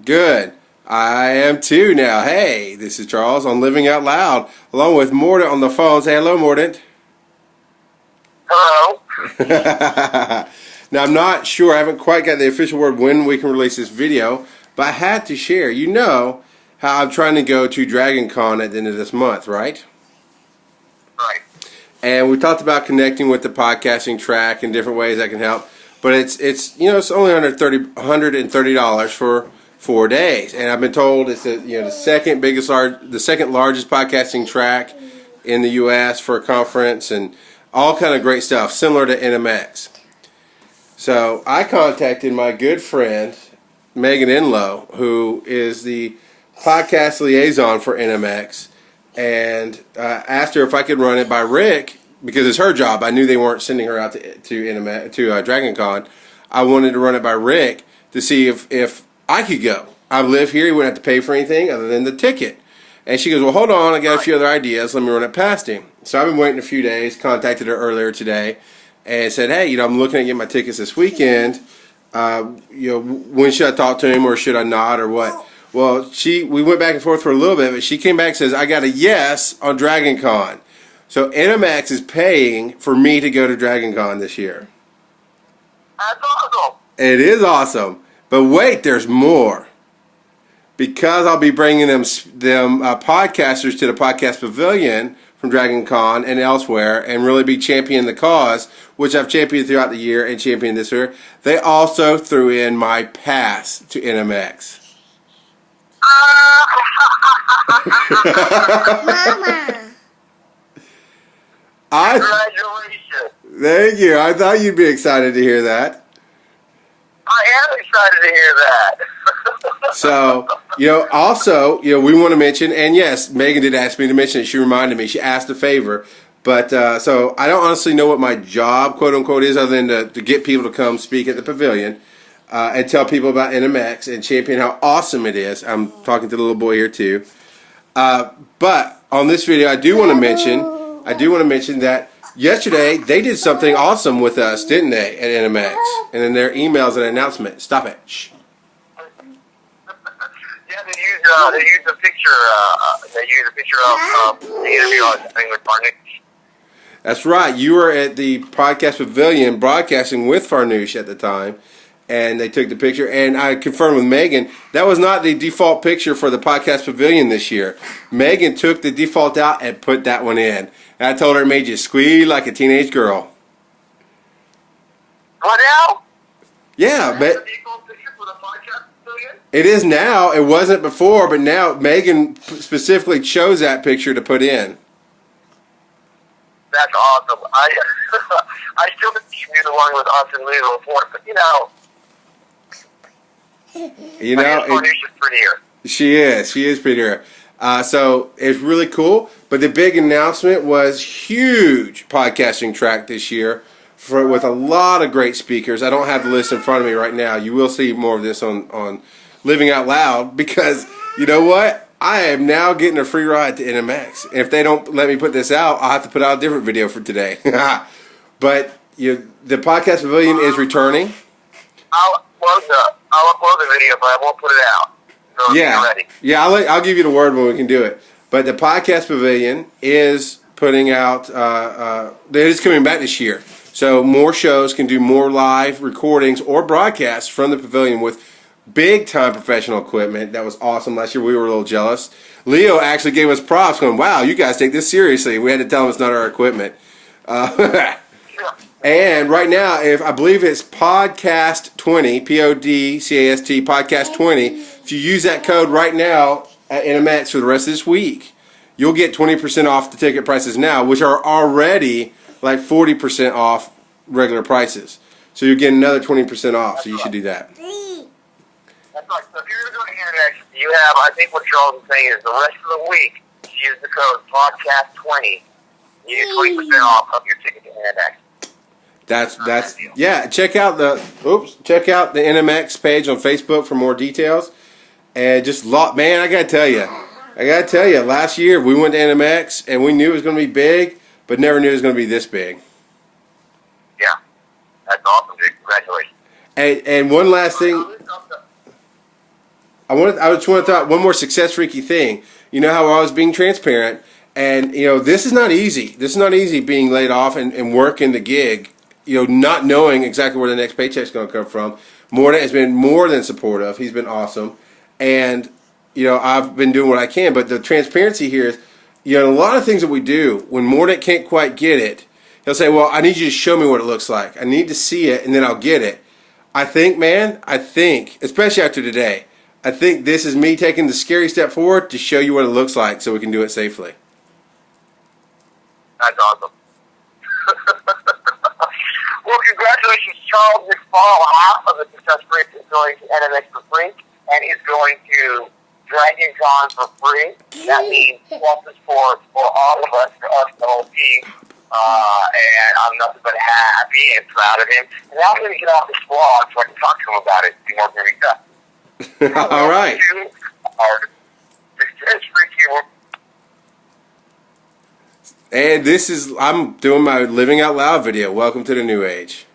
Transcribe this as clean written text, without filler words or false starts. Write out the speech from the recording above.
Good. I am too now. Hey, this is Charles on Living Out Loud, along with Mordant on the phone. Say hello, Mordant. Hello. Now, I'm not sure. I haven't quite got the official word when we can release this video, but I had to share. You know how I'm trying to go to Dragon Con at the end of this month, right? Right. And we talked about connecting with the podcasting track and different ways that can help. But it's only $130 for 4 days, and I've been told it's the second largest podcasting track in the U.S. for a conference, and all kind of great stuff similar to NMX. So I contacted my good friend Megan Enlow, who is the podcast liaison for NMX, and asked her if I could run it by Rick because it's her job. I knew they weren't sending her out to Dragon Con. I wanted to run it by Rick to see if I could go. I live here. He wouldn't have to pay for anything other than the ticket. And she goes, well, hold on. I got a few other ideas. Let me run it past him. So I've been waiting a few days. Contacted her earlier today and said, hey, I'm looking at getting my tickets this weekend. When should I talk to him or should I not or what? Well, we went back and forth for a little bit, but she came back and says, I got a yes on Dragon Con. So NMX is paying for me to go to Dragon Con this year. That's awesome. It is awesome. But wait, there's more. Because I'll be bringing them podcasters to the Podcast Pavilion from Dragon Con and elsewhere and really be championing the cause, which I've championed throughout the year and championed this year. They also threw in my pass to NMX. Mama. Congratulations. Thank you. I thought you'd be excited to hear that. I am excited to hear that. So, also, we want to mention, and yes, Megan did ask me to mention it. She reminded me. She asked a favor. But, so I don't honestly know what my job, quote unquote, is other than to get people to come speak at the pavilion and tell people about NMX and champion how awesome it is. I'm talking to the little boy here too. But on this video, I do want to mention that yesterday they did something awesome with us, didn't they, at NMX? And in their emails and announcement. Stop it. Shh. Yeah, they used a picture. Of the interview I was doing with Farnoosh. That's right. You were at the Podcast Pavilion broadcasting with Farnoosh at the time, and they took the picture. And I confirmed with Megan that was not the default picture for the Podcast Pavilion this year. Megan took the default out and put that one in. And I told her it made you squeal like a teenage girl. What now? Yeah, but the default picture for the Podcast Pavilion? it is now. It wasn't before, but now Megan specifically chose that picture to put in. That's awesome. I still think you should be the one with us and Lou before, but Farnoosh is prettier. She is prettier. So it's really cool. But the big announcement was huge podcasting track this year with a lot of great speakers. I don't have the list in front of me right now. You will see more of this on Living Out Loud because you know what? I am now getting a free ride to NMX. If they don't let me put this out, I'll have to put out a different video for today. But the Podcast Pavilion is returning. I'll upload the video, but I won't put it out. So Yeah, ready. yeah. I'll give you the word when we can do it. But the Podcast Pavilion is putting out. It is coming back this year, so more shows can do more live recordings or broadcasts from the pavilion with big time professional equipment. That was awesome. Last year we were a little jealous. Leo actually gave us props, going, "Wow, you guys take this seriously." We had to tell him it's not our equipment. And right now, I believe it's Podcast 20, PODCAST, Podcast 20. If you use that code right now at NMX for the rest of this week, you'll get 20% off the ticket prices now, which are already like 40% off regular prices. So you're getting another 20% off, so you should do that. That's right. So if you're going to NMX, you have, I think what Charles is saying is the rest of the week, use the code Podcast20. You get 20% off of your ticket to NMX. Yeah. Check out the NMX page on Facebook for more details. And just man, I gotta tell you, last year we went to NMX and we knew it was gonna be big, but never knew it was gonna be this big. Yeah, that's awesome, dude. Congratulations. And one last thing. I just want to throw out one more success freaky thing. You know how I was being transparent, and this is not easy. This is not easy being laid off and working the gig. Not knowing exactly where the next paycheck's going to come from. Mordant has been more than supportive. He's been awesome, and I've been doing what I can. But the transparency here is, a lot of things that we do when Mordant can't quite get it, he'll say, "Well, I need you to show me what it looks like. I need to see it, and then I'll get it." I think, especially after today, I think this is me taking the scary step forward to show you what it looks like so we can do it safely. That's awesome. Well, congratulations, Charles Mcfall. Half of the Success Freak is going to NMX for free and is going to Dragon Con for free. That means plus sports for all of us, for us, the whole team. And I'm nothing but happy and proud of him. And now I'm going to get off this blog so I can talk to him about it. See more great stuff. All right. Our Success Freak here. And I'm doing my Living Out Loud video. Welcome to the new age.